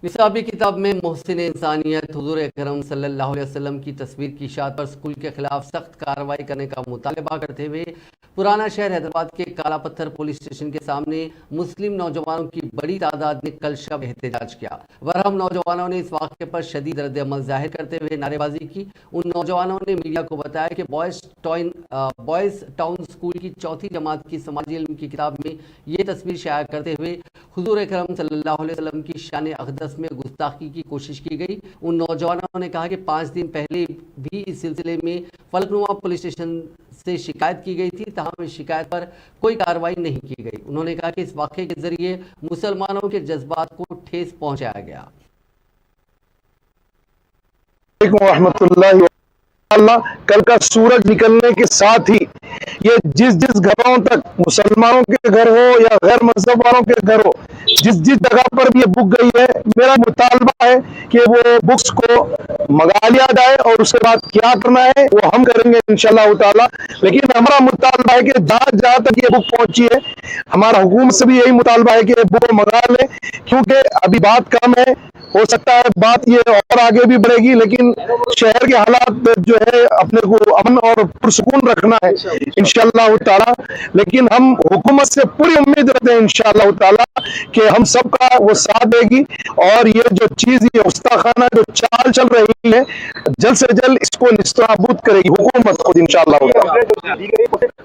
نصابی کتاب میں محسن انسانیت حضور اکرم صلی اللہ علیہ وسلم کی تصویر کی اشاعت پر اسکول کے خلاف سخت کارروائی کرنے کا مطالبہ کرتے ہوئے پرانا شہر حیدرآباد کے کالا پتھر پولیس اسٹیشن کے سامنے مسلم نوجوانوں کی بڑی تعداد نے کل شب احتجاج کیا۔ برہم نوجوانوں نے اس واقعے پر شدید رد عمل ظاہر کرتے ہوئے نعرے بازی کی۔ ان نوجوانوں نے میڈیا کو بتایا کہ بوائز ٹاؤن اسکول کی چوتھی جماعت کی سماجی علم کی کتاب میں یہ تصویر شائع کرتے ہوئے حضور اکرم صلی اللہ علیہ وسلم کی شان اقدس میں گستاخی کی کوشش کی گئی۔ ان نوجوانوں نے کہا کہ 5 دن پہلے بھی اس سلسلے میں فلک نما پولیس اسٹیشن سے شکایت کی گئی تھی، تاہم اس شکایت پر کوئی کارروائی نہیں کی گئی۔ انہوں نے کہا کہ اس واقعے کے ذریعے مسلمانوں کے جذبات کو ٹھیس پہنچایا گیا۔ ورحمۃ اللہ کل کا سورج نکلنے کے ساتھ ہی یہ جس گھروں تک مسلمانوں کے گھر ہو یا غیر مذہب والوں کے گھر ہو، جس جگہ پر بھی یہ بک گئی ہے، میرا مطالبہ ہے کہ وہ بکس کو منگا لیا جائے اور اس کے بعد کیا کرنا ہے وہ ہم کریں گے انشاءاللہ تعالی۔ لیکن ہمارا مطالبہ ہے کہ جہاں تک یہ بک پہنچی ہے، ہمارا حکومت سے بھی یہی مطالبہ ہے کہ یہ بک کو منگا لیں، کیونکہ ابھی بات کم ہے، ہو سکتا ہے بات یہ اور آگے بھی بڑھے گی، لیکن شہر کے حالات جو ہے اپنے کو امن اور پرسکون رکھنا ہے انشاءاللہ تعالی۔ لیکن ہم حکومت سے پوری امید رکھتے ہیں انشاءاللہ تعالی کہ ہم سب کا وہ ساتھ دے گی، اور یہ جو چیز یہ گستاخانہ جو چال چل رہی ہے جلد سے جلد اس کو نیست و نابود کرے گی حکومت خود انشاءاللہ تعالی۔